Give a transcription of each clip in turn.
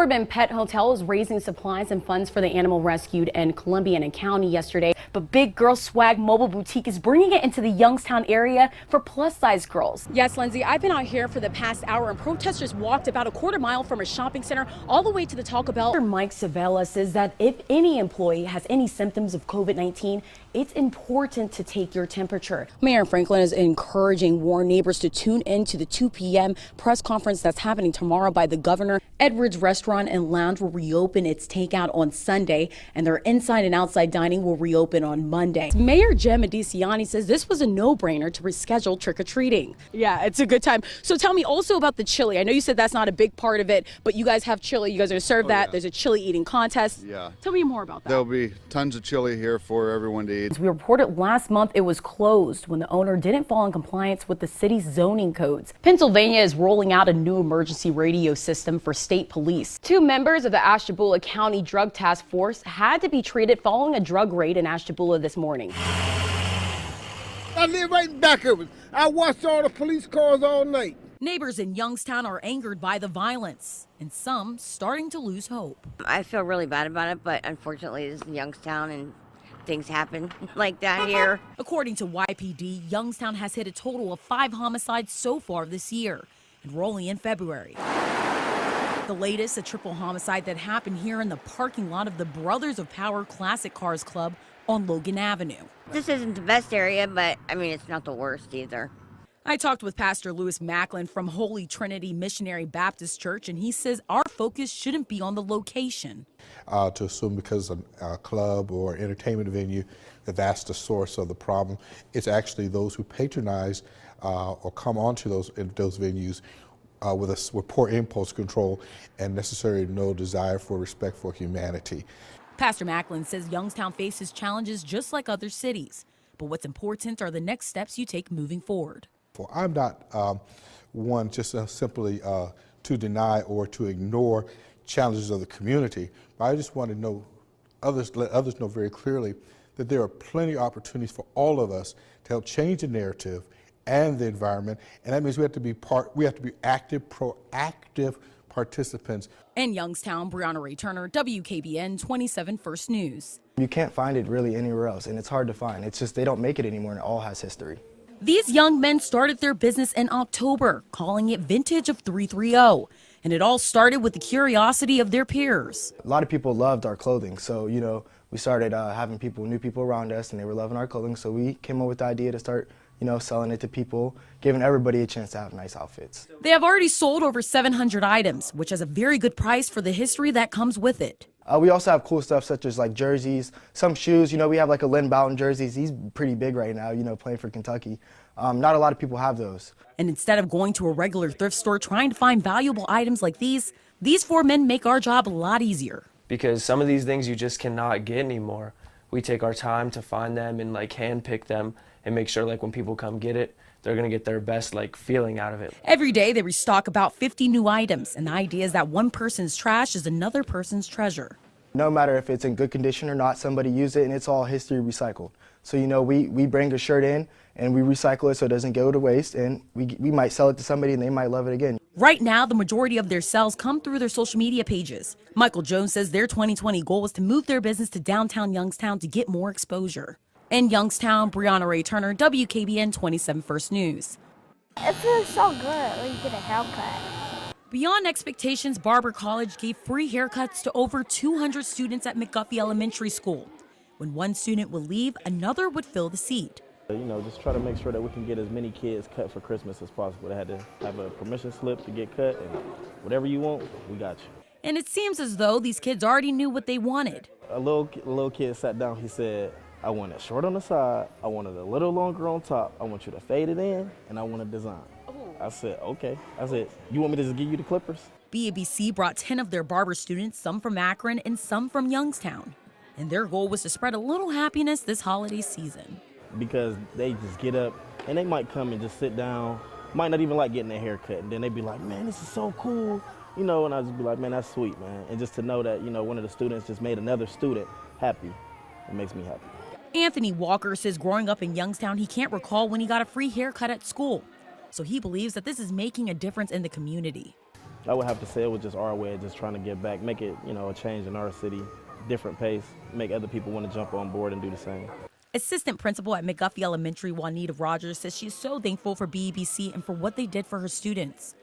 Suburban Pet Hotel is raising supplies and funds for the animal rescued in Columbiana County yesterday. But Big Girl Swag Mobile Boutique is bringing it into the Youngstown area for plus-size girls. Yes, Lindsay, I've been out here for the past hour, and protesters walked about a quarter mile from a shopping center all the way to the Taco Bell. Mike Savella says that if any employee has any symptoms of COVID-19, it's important to take your temperature. Mayor Franklin is encouraging warn neighbors to tune in to the 2 p.m. press conference that's happening tomorrow by the governor. Edwards Restaurant and Lounge will reopen its takeout on Sunday, and their inside and outside dining will reopen on Monday. Mayor Jem Adiciani says this was a no-brainer to reschedule trick-or-treating. Yeah, it's a good time. So tell me also about the chili. I know you said that's not a big part of it, but you guys have chili. You guys are going to serve that. Yeah. There's a chili eating contest. Yeah. Tell me more about that. There'll be tons of chili here for everyone to eat. We reported last month it was closed when the owner didn't fall in compliance with the city's zoning codes. Pennsylvania is rolling out a new emergency radio system for state police. 2 members of the Ashtabula County Drug Task Force had to be treated following a drug raid in Ashtabula this morning. I live right back of it. I watched all the police cars all night. Neighbors in Youngstown are angered by the violence, and some starting to lose hope. I feel really bad about it, but unfortunately this is Youngstown and things happen like that here. According to YPD, Youngstown has hit a total of 5 homicides so far this year, enrolling in February. The latest, a triple homicide that happened here in the parking lot of the Brothers of Power Classic Cars Club on Logan Avenue. This isn't the best area, but I mean, it's not the worst either. I talked with Pastor Lewis Macklin from Holy Trinity Missionary Baptist Church, and he says our focus shouldn't be on the location. To assume because a club or entertainment venue that that's the source of the problem. It's actually those who patronize or come onto those venues with poor impulse control and necessarily no desire for respect for humanity. Pastor Macklin says Youngstown faces challenges just like other cities, but what's important are the next steps you take moving forward. I'm not one just simply to deny or to ignore challenges of the community, but I just want to know let others know very clearly that there are plenty of opportunities for all of us to help change the narrative and the environment, and that means we have to be active, proactive participants. In Youngstown, Briana Turner, WKBN 27 First News. You can't find it really anywhere else, and it's hard to find. It's just they don't make it anymore, and it all has history. These young men started their business in October, calling it Vintage of 330, and it all started with the curiosity of their peers. A lot of people loved our clothing, so we started having new people around us, and they were loving our clothing, so we came up with the idea to start selling it to people, giving everybody a chance to have nice outfits. They have already sold over 700 items, which is a very good price for the history that comes with it. We also have cool stuff such as like jerseys, some shoes. We have like a Lynn Bowden jerseys. He's pretty big right now, playing for Kentucky. Not a lot of people have those. And instead of going to a regular thrift store trying to find valuable items like these 4 men make our job a lot easier. Because some of these things you just cannot get anymore. We take our time to find them and hand pick them and make sure when people come get it, they're going to get their best feeling out of it. Every day they restock about 50 new items, and the idea is that one person's trash is another person's treasure. No matter if it's in good condition or not, somebody used it, and it's all history recycled. So we bring a shirt in and we recycle it so it doesn't go to waste, and we might sell it to somebody and they might love it again. Right now, the majority of their sales come through their social media pages. Michael Jones says their 2020 goal is to move their business to downtown Youngstown to get more exposure. In Youngstown, Briana Turner, WKBN 27 First News. It feels so good when you get a haircut. Beyond expectations, Barber College gave free haircuts to over 200 students at McGuffey Elementary School. When one student would leave, another would fill the seat. Just try to make sure that we can get as many kids cut for Christmas as possible. They had to have a permission slip to get cut, and whatever you want, we got you. And it seems as though these kids already knew what they wanted. A little kid sat down, he said, I want it short on the side, I want it a little longer on top, I want you to fade it in, and I want a design. I said, okay. I said, you want me to just give you the clippers? BABC brought 10 of their barber students, some from Akron and some from Youngstown. And their goal was to spread a little happiness this holiday season. Because they just get up and they might come and just sit down, might not even like getting their hair cut. And then they'd be like, man, this is so cool. And I just be like, man, that's sweet, man. And just to know that, one of the students just made another student happy, it makes me happy. Anthony Walker says growing up in Youngstown, he can't recall when he got a free haircut at school. So he believes that this is making a difference in the community. I would have to say it was just our way of just trying to give back, make it, a change in our city, different pace, make other people want to jump on board and do the same. Assistant principal at McGuffey Elementary, Juanita Rogers, says she's so thankful for BEBC and for what they did for her students.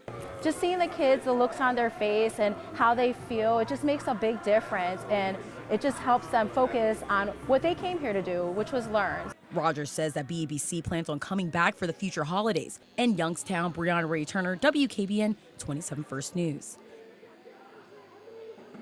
Just seeing the kids, the looks on their face and how they feel, it just makes a big difference, and it just helps them focus on what they came here to do, which was learn. Rogers says that BEBC plans on coming back for the future holidays. In Youngstown, Briana Ray Turner, WKBN 27 First News.